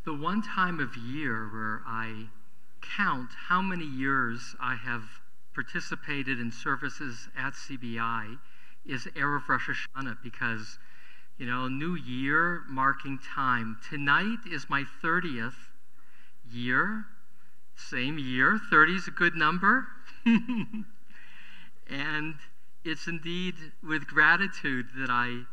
the one time of year where I count how many years I have participated in services at CBI is Erev Rosh Hoshanah, because, you know, new year, marking time. Tonight is my 30th year. Same year. 30 is a good number. And it's indeed with gratitude that I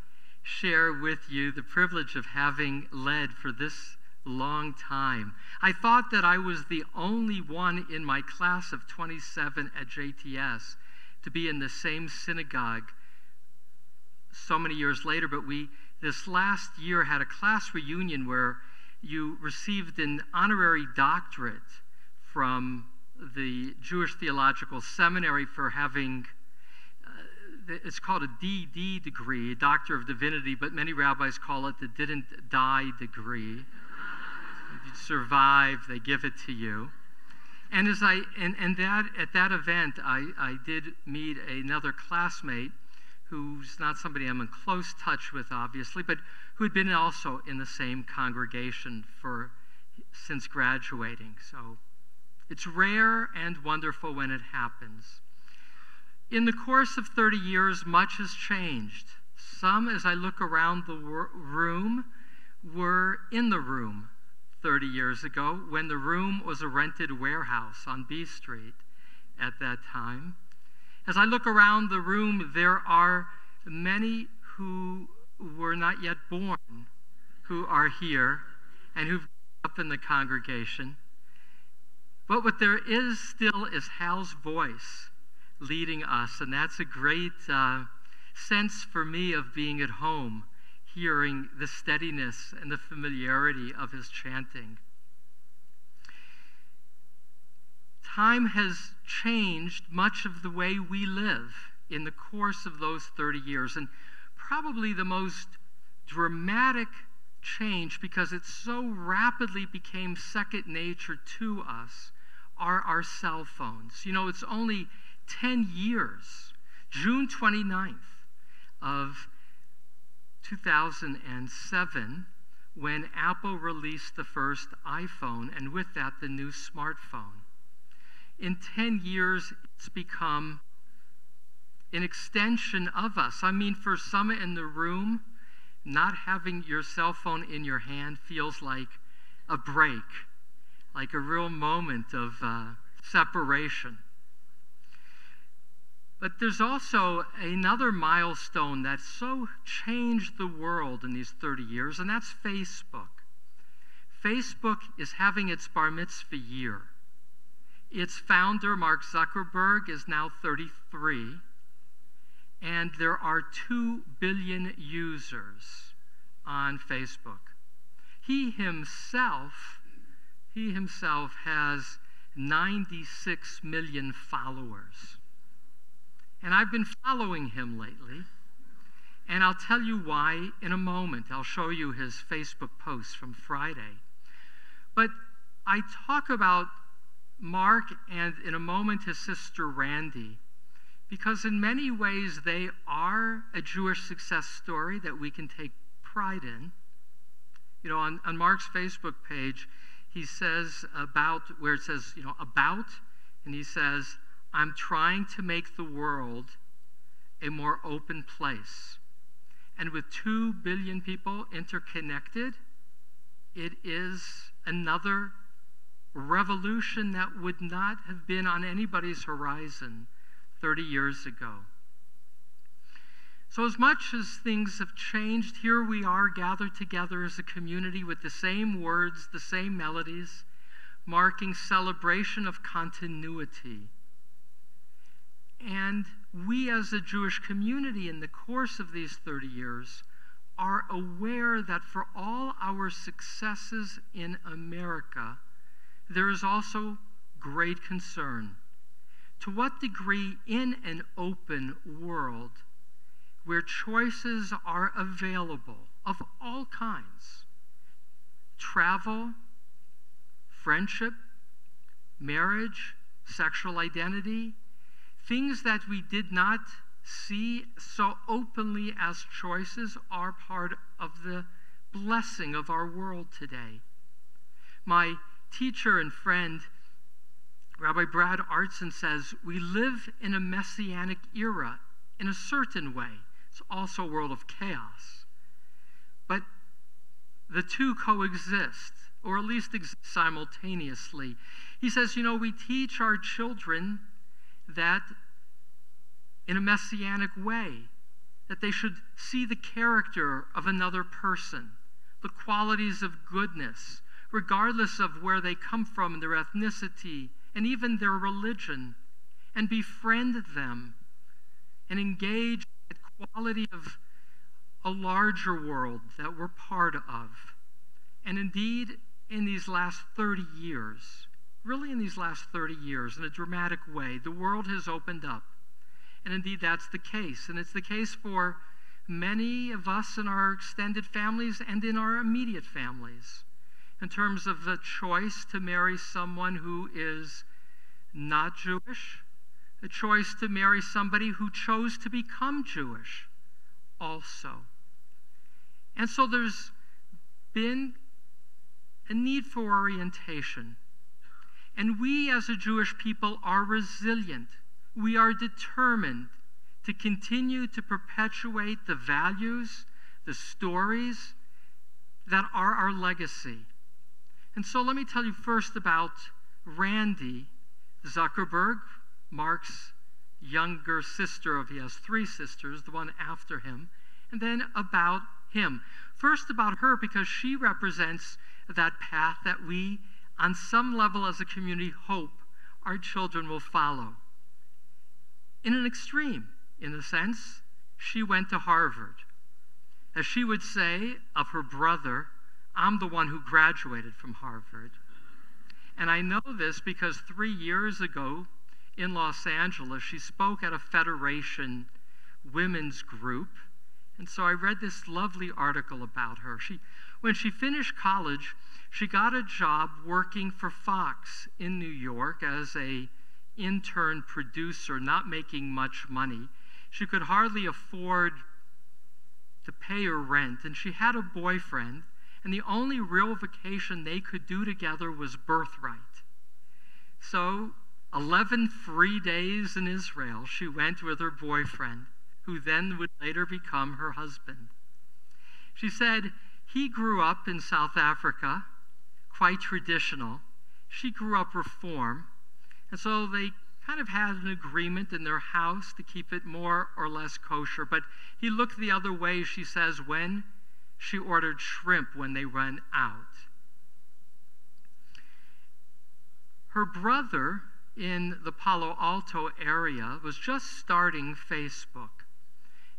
share with you the privilege of having led for this long time. I thought that I was the only one in my class of 27 at JTS to be in the same synagogue so many years later, but we this last year had a class reunion where you received an honorary doctorate from the Jewish Theological Seminary for having, it's called a DD degree, Doctor of Divinity, but many rabbis call it the didn't die degree. You survive, they give it to you. And as at that event, I did meet another classmate who's not somebody I'm in close touch with, obviously, but who had been also in the same congregation since graduating. So it's rare and wonderful when it happens. In the course of 30 years, much has changed. Some, as I look around the room, were in the room 30 years ago when the room was a rented warehouse on B Street at that time. As I look around the room, there are many who were not yet born who are here and who've grown up in the congregation. But what there is still is Hal's voice leading us, and that's a great sense for me of being at home, hearing the steadiness and the familiarity of his chanting. Time has changed much of the way we live in the course of those 30 years, and probably the most dramatic change, because it so rapidly became second nature to us, are our cell phones. You know, it's only 10 years, June 29th of 2007, when Apple released the first iPhone, and with that, the new smartphone. In 10 years, it's become an extension of us. I mean, for some in the room, not having your cell phone in your hand feels like a break, like a real moment of separation. But there's also another milestone that so changed the world in these 30 years, and that's Facebook. Facebook is having its bar mitzvah year. Its founder, Mark Zuckerberg, is now 33, and there are 2 billion users on Facebook. He himself has 96 million followers. And I've been following him lately, and I'll tell you why in a moment. I'll show you his Facebook posts from Friday. But I talk about Mark and in a moment his sister Randy, because in many ways they are a Jewish success story that we can take pride in. You know, on Mark's Facebook page, he says about, where it says, you know, about, and he says, I'm trying to make the world a more open place. And with 2 billion people interconnected, it is another revolution that would not have been on anybody's horizon 30 years ago. So as much as things have changed, here we are gathered together as a community with the same words, the same melodies, marking celebration of continuity. And we as a Jewish community in the course of these 30 years are aware that for all our successes in America, there is also great concern. To what degree in an open world where choices are available of all kinds, travel, friendship, marriage, sexual identity, things that we did not see so openly as choices are part of the blessing of our world today. My teacher and friend, Rabbi Brad Artson, says, we live in a messianic era in a certain way. It's also a world of chaos. But the two coexist, or at least exist simultaneously. He says, we teach our children that in a messianic way, that they should see the character of another person, the qualities of goodness, regardless of where they come from and their ethnicity and even their religion, and befriend them and engage in the quality of a larger world that we're part of. And indeed, in these last 30 years, really in these last 30 years, in a dramatic way, the world has opened up. And indeed, that's the case. And it's the case for many of us in our extended families and in our immediate families, in terms of the choice to marry someone who is not Jewish, a choice to marry somebody who chose to become Jewish also. And so there's been a need for orientation. And we as a Jewish people are resilient. We are determined to continue to perpetuate the values, the stories that are our legacy. And so let me tell you first about Randy Zuckerberg, Mark's younger sister, he has 3 sisters, the one after him, and then about him. First about her, because she represents that path that we, on some level as a community, hope our children will follow. In an extreme, in a sense, she went to Harvard. As she would say of her brother, I'm the one who graduated from Harvard. And I know this because 3 years ago in Los Angeles, she spoke at a Federation women's group. And so I read this lovely article about her. When she finished college, she got a job working for Fox in New York as an intern producer, not making much money. She could hardly afford to pay her rent, and she had a boyfriend, and the only real vacation they could do together was birthright. So 11 free days in Israel she went with her boyfriend, who then would later become her husband. She said he grew up in South Africa, quite traditional. She grew up Reform, and so they kind of had an agreement in their house to keep it more or less kosher. But he looked the other way, she says, when she ordered shrimp when they ran out. Her brother in the Palo Alto area was just starting Facebook.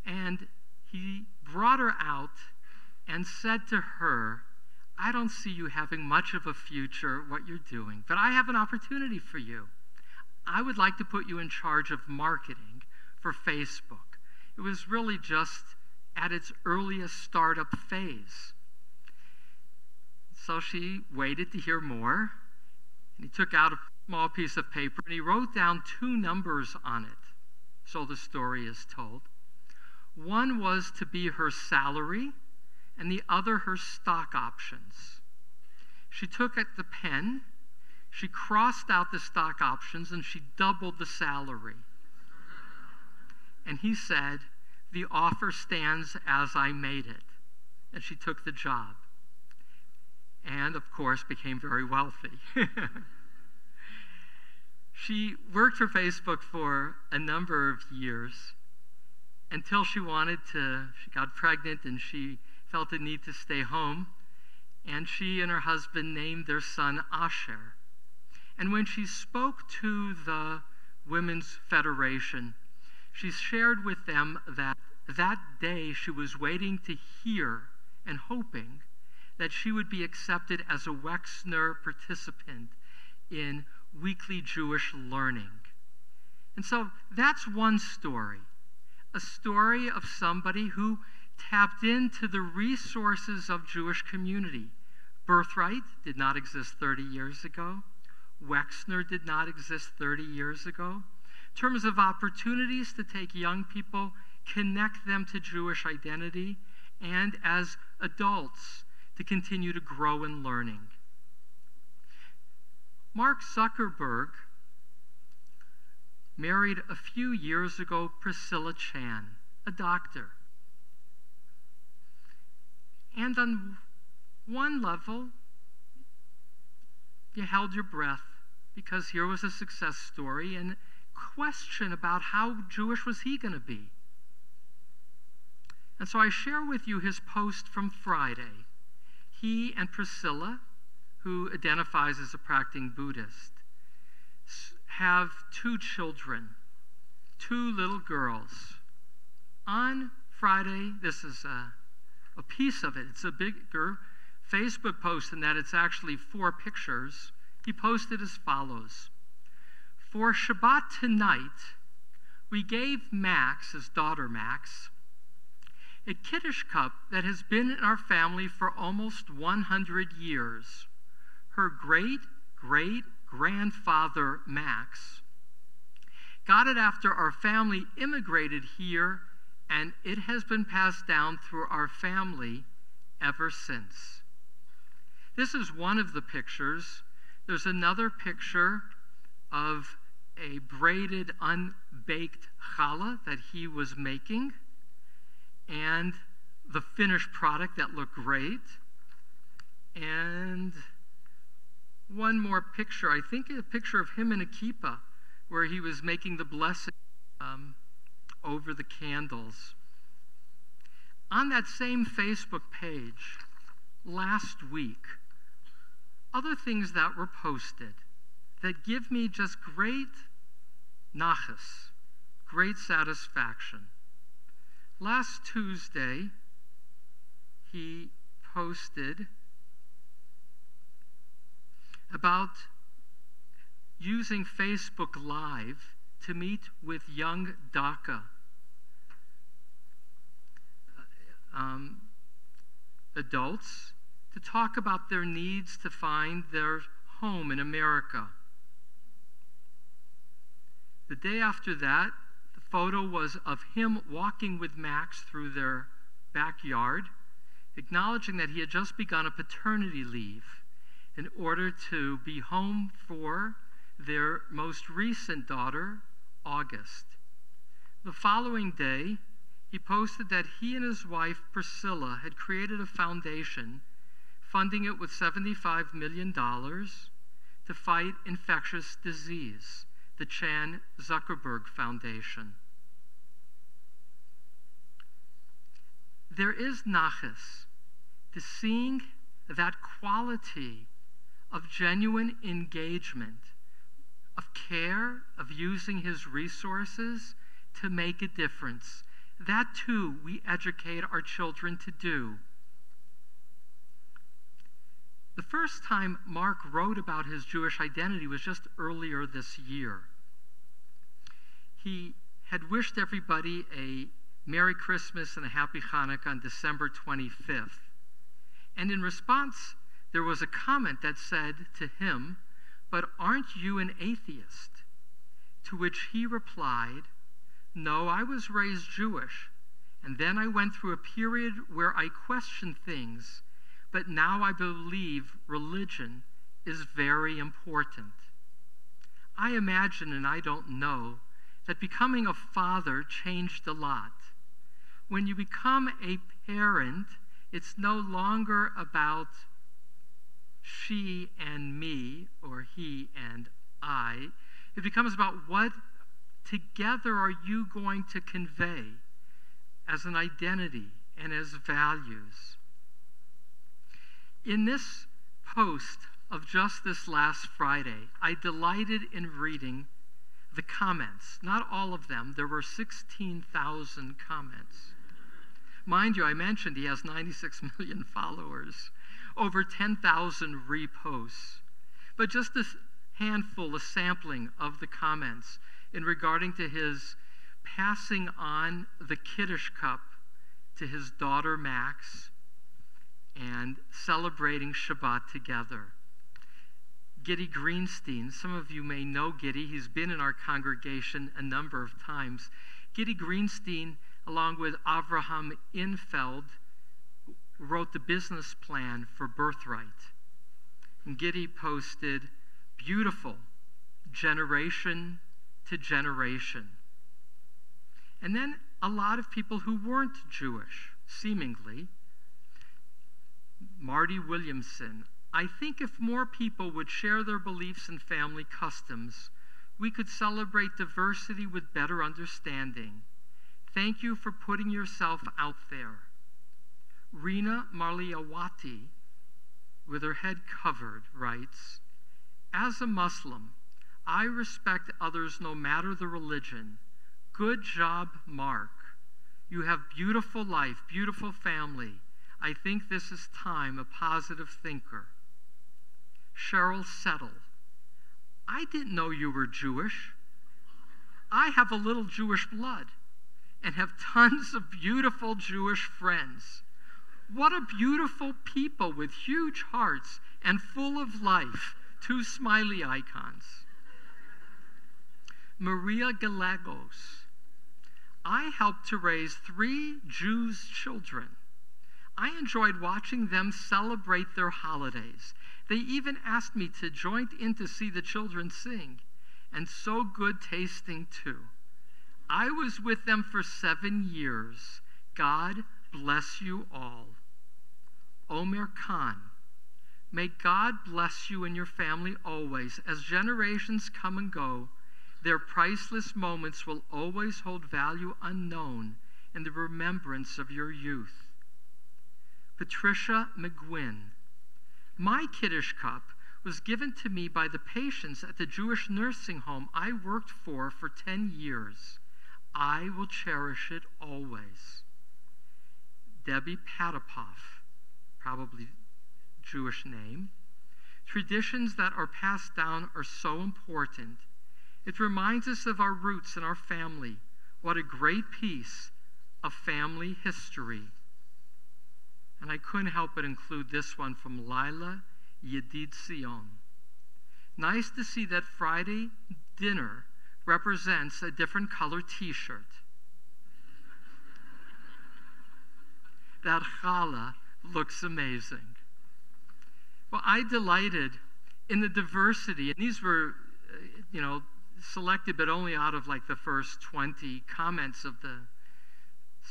And he brought her out and said to her, I don't see you having much of a future what you're doing, but I have an opportunity for you. I would like to put you in charge of marketing for Facebook. It was really just at its earliest startup phase. So she waited to hear more, and he took out a small piece of paper and he wrote down 2 numbers on it, so the story is told. One was to be her salary, and the other her stock options. She took at the pen, she crossed out the stock options, and she doubled the salary. And he said, the offer stands as I made it. And she took the job. And, of course, became very wealthy. She worked for Facebook for a number of years until she got pregnant and she felt a need to stay home. And she and her husband named their son Asher. And when she spoke to the Women's Federation, she shared with them that that day she was waiting to hear and hoping that she would be accepted as a Wexner participant in weekly Jewish learning. And so that's one story, a story of somebody who tapped into the resources of Jewish community. Birthright did not exist 30 years ago. Wexner did not exist 30 years ago. In terms of opportunities to take young people, connect them to Jewish identity, and as adults to continue to grow in learning. Mark Zuckerberg married a few years ago Priscilla Chan, a doctor. And on one level, you held your breath because here was a success story and question about how Jewish was he going to be. And so I share with you his post from Friday. He and Priscilla, who identifies as a practicing Buddhist, have 2 children, 2 little girls. On Friday, this is a piece of it. It's a bigger Facebook post in that it's actually 4 pictures. He posted as follows. For Shabbat tonight, we gave Max, his daughter Max, a Kiddush cup that has been in our family for almost 100 years. Her great-great-grandfather, Max, got it after our family immigrated here, and it has been passed down through our family ever since. This is one of the pictures. There's another picture of a braided, unbaked challah that he was making, and the finished product that looked great. And one more picture, I think a picture of him in a kippah, where he was making the blessing over the candles. On that same Facebook page, last week, other things that were posted that give me just great nachas, great satisfaction. Last Tuesday, he posted about using Facebook Live to meet with young DACA adults to talk about their needs to find their home in America. The day after that, the photo was of him walking with Max through their backyard, acknowledging that he had just begun a paternity leave in order to be home for their most recent daughter, August. The following day, he posted that he and his wife, Priscilla, had created a foundation, funding it with $75 million to fight infectious disease, the Chan Zuckerberg Foundation. There is nachas to seeing that quality of genuine engagement, of care, of using his resources to make a difference. That too we educate our children to do. The first time Mark wrote about his Jewish identity was just earlier this year. He had wished everybody a Merry Christmas and a Happy Hanukkah on December 25th. And in response, there was a comment that said to him, "But aren't you an atheist?" To which he replied, "No, I was raised Jewish, and then I went through a period where I questioned things, but now I believe religion is very important." I imagine, and I don't know, that becoming a father changed a lot. When you become a parent, it's no longer about she and me or he and I. It becomes about what together are you going to convey as an identity and as values. In this post of just this last Friday, I delighted in reading the comments. Not all of them. There were 16,000 comments. Mind you, I mentioned he has 96 million followers, over 10,000 reposts. But just a handful, a sampling of the comments in regarding to his passing on the Kiddush cup to his daughter Max and celebrating Shabbat together. Giddy Greenstein, some of you may know Giddy. He's been in our congregation a number of times. Giddy Greenstein, along with Avraham Infeld, wrote the business plan for Birthright. And Giddy posted, beautiful, generation to generation. And then a lot of people who weren't Jewish, seemingly. Marty Williamson, I think if more people would share their beliefs and family customs, we could celebrate diversity with better understanding. Thank you for putting yourself out there. Rina Marliawati, with her head covered, writes, as a Muslim, I respect others no matter the religion. Good job, Mark. You have beautiful life, beautiful family. I think this is time, a positive thinker. Cheryl Settle, I didn't know you were Jewish. I have a little Jewish blood and have tons of beautiful Jewish friends. What a beautiful people with huge hearts and full of life. 2 smiley icons. Maria Gallegos, I helped to raise 3 Jews' children. I enjoyed watching them celebrate their holidays. They even asked me to join in to see the children sing, and so good tasting too. I was with them for 7 years. God bless you all. Omer Khan, may God bless you and your family always. As generations come and go, their priceless moments will always hold value unknown in the remembrance of your youth. Patricia McGuinn, my Kiddush cup was given to me by the patients at the Jewish nursing home I worked for 10 years. I will cherish it always. Debbie Patapoff, probably Jewish name. Traditions that are passed down are so important. It reminds us of our roots and our family. What a great piece of family history. And I couldn't help but include this one from Lila Yedid Sion. Nice to see that Friday dinner represents a different color t-shirt. That challah looks amazing. Well, I delighted in the diversity, and these were, selected, but only out of like the first 20 comments of the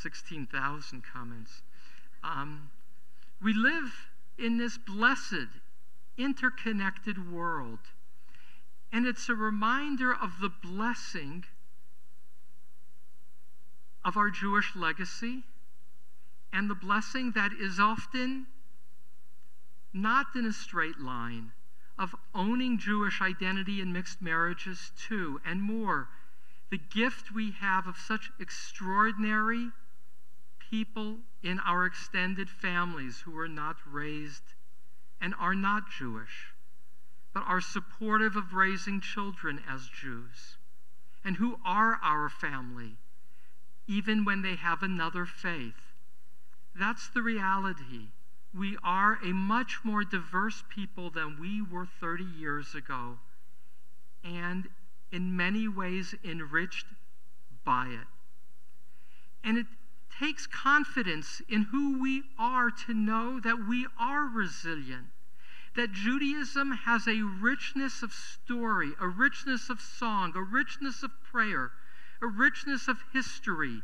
16,000 comments. We live in this blessed, interconnected world, and it's a reminder of the blessing of our Jewish legacy and the blessing that is often not in a straight line, of owning Jewish identity and mixed marriages too, and more. The gift we have of such extraordinary people in our extended families who are not raised and are not Jewish, but are supportive of raising children as Jews, and who are our family, even when they have another faith. That's the reality. We are a much more diverse people than we were 30 years ago, and in many ways enriched by it. And it takes confidence in who we are to know that we are resilient, that Judaism has a richness of story, a richness of song, a richness of prayer, a richness of history,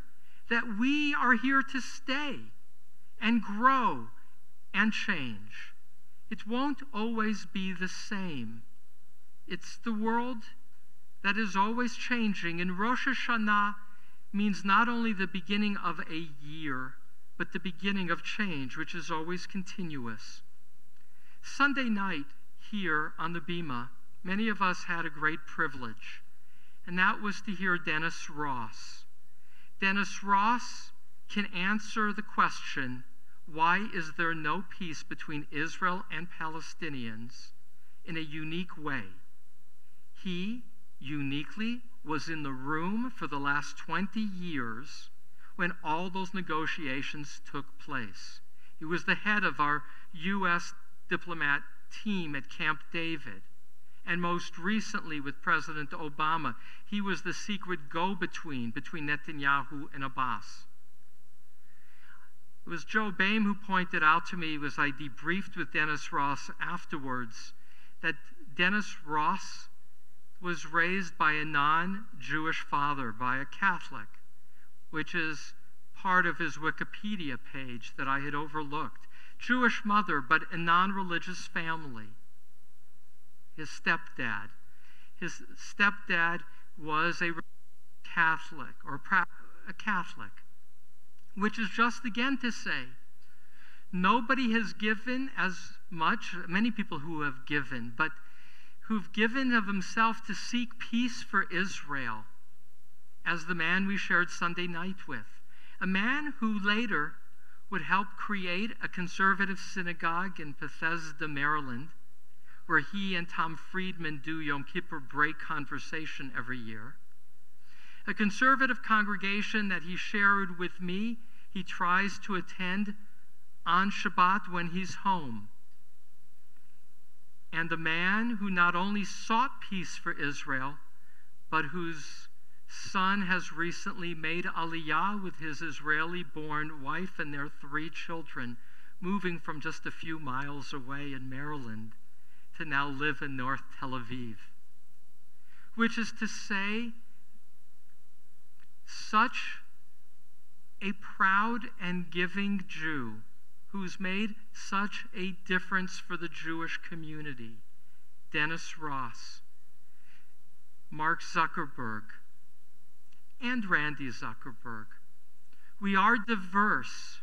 that we are here to stay and grow and change. It won't always be the same. It's the world that is always changing, and Rosh Hoshanah means not only the beginning of a year, but the beginning of change, which is always continuous. Sunday night here on the Bima, many of us had a great privilege, and that was to hear Dennis Ross. Dennis Ross can answer the question, why is there no peace between Israel and Palestinians, in a unique way. He uniquely was in the room for the last 20 years when all those negotiations took place. He was the head of our U.S. diplomat team at Camp David. And most recently with President Obama, he was the secret go-between between Netanyahu and Abbas. It was Joe Boehm who pointed out to me as I debriefed with Dennis Ross afterwards that Dennis Ross was raised by a non-Jewish father, by a Catholic, which is part of his Wikipedia page that I had overlooked. Jewish mother, but a non-religious family. His stepdad. His stepdad was a Catholic, or a Catholic, which is just again to say, nobody has given as much, many people who have given, but who've given of himself to seek peace for Israel, as the man we shared Sunday night with. A man who later would help create a conservative synagogue in Bethesda, Maryland, where he and Tom Friedman do Yom Kippur break conversation every year. A conservative congregation that he shared with me, he tries to attend on Shabbat when he's home. And a man who not only sought peace for Israel, but whose son has recently made Aliyah with his Israeli-born wife and their 3 children, moving from just a few miles away in Maryland to now live in North Tel Aviv. Which is to say, such a proud and giving Jew who's made such a difference for the Jewish community, Dennis Ross, Mark Zuckerberg, and Randy Zuckerberg. We are diverse,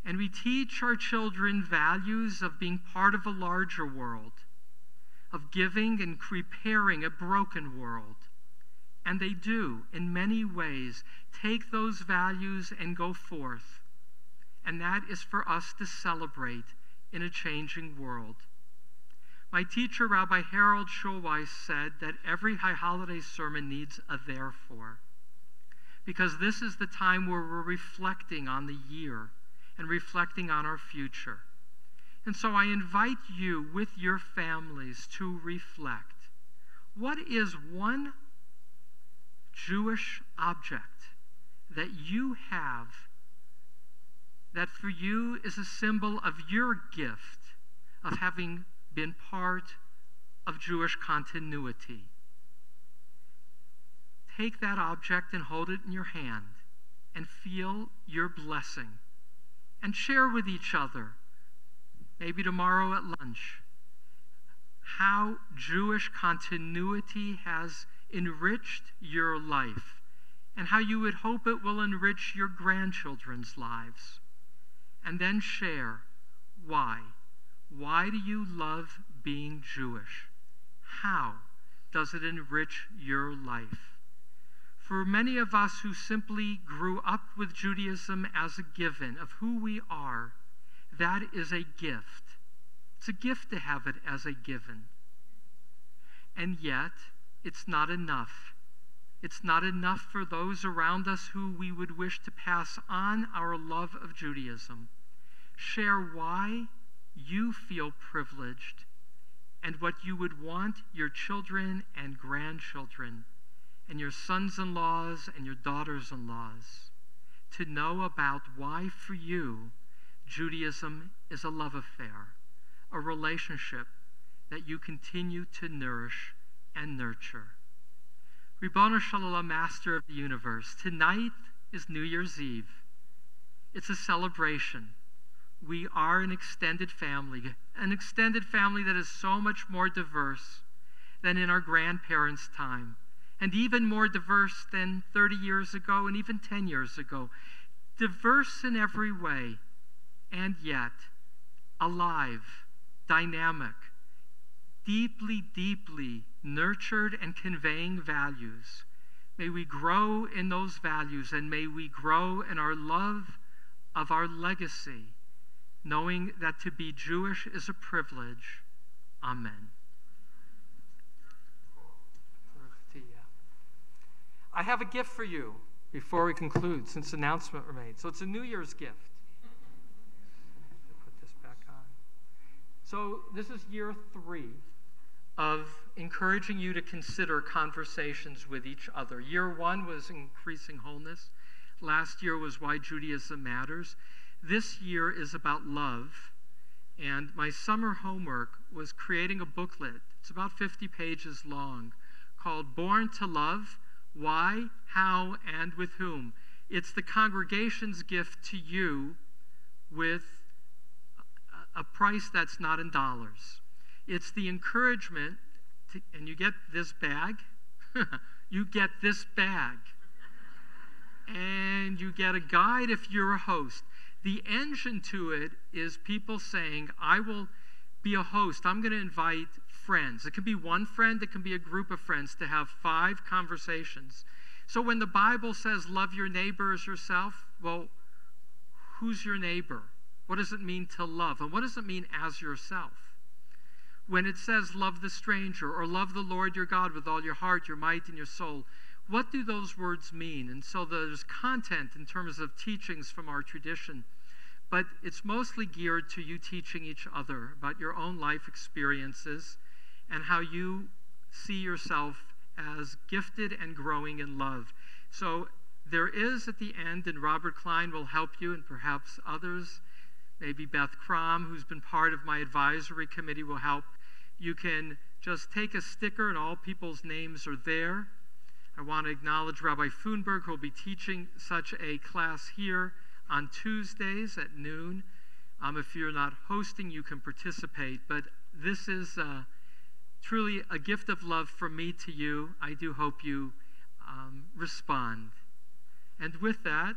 and we teach our children values of being part of a larger world, of giving and repairing a broken world. And they do, in many ways, take those values and go forth. And that is for us to celebrate in a changing world. My teacher, Rabbi Harold Schulweis, said that every high holiday sermon needs a therefore, because this is the time where we're reflecting on the year and reflecting on our future. And so I invite you with your families to reflect. What is one Jewish object that you have that for you is a symbol of your gift of having been part of Jewish continuity? Take that object and hold it in your hand and feel your blessing and share with each other, maybe tomorrow at lunch, how Jewish continuity has enriched your life and how you would hope it will enrich your grandchildren's lives. And then share why. Why do you love being Jewish? How does it enrich your life? For many of us who simply grew up with Judaism as a given of who we are, that is a gift. It's a gift to have it as a given. And yet, it's not enough. It's not enough for those around us who we would wish to pass on our love of Judaism. Share why you feel privileged and what you would want your children and grandchildren and your sons-in-laws and your daughters-in-laws to know about why for you Judaism is a love affair, a relationship that you continue to nourish and nurture. Ribono Shel Olam, Master of the Universe, tonight is New Year's Eve. It's a celebration. We are an extended family that is so much more diverse than in our grandparents' time, and even more diverse than 30 years ago and even 10 years ago. Diverse in every way, and yet alive, dynamic, deeply, deeply nurtured and conveying values. May we grow in those values, and may we grow in our love of our legacy, knowing that to be Jewish is a privilege. Amen. I have a gift for you before we conclude, since the announcement were made. So it's a New Year's gift. Put this back on. So this is year 3 of encouraging you to consider conversations with each other. Year 1 was increasing wholeness. Last year was why Judaism matters. This year is about love. And my summer homework was creating a booklet. It's about 50 pages long, called Born to Love, Why, How, and With Whom. It's the congregation's gift to you with a price that's not in dollars. It's the encouragement, and you get this bag. You get this bag. And you get a guide if you're a host. The engine to it is people saying, I will be a host. I'm going to invite friends. It can be one friend. It can be a group of friends to have 5 conversations. So when the Bible says love your neighbor as yourself, well, who's your neighbor? What does it mean to love? And what does it mean as yourself? When it says love the stranger or love the Lord your God with all your heart, your might, and your soul, what do those words mean? And so there's content in terms of teachings from our tradition, but it's mostly geared to you teaching each other about your own life experiences and how you see yourself as gifted and growing in love. So there is at the end, and Robert Klein will help you, and perhaps others, maybe Beth Crom, who's been part of my advisory committee, will help. You can just take a sticker and all people's names are there. I want to acknowledge Rabbi Funberg, who will be teaching such a class here on Tuesdays at noon. If you're not hosting, you can participate. But this is truly a gift of love from me to you. I do hope you respond. And with that,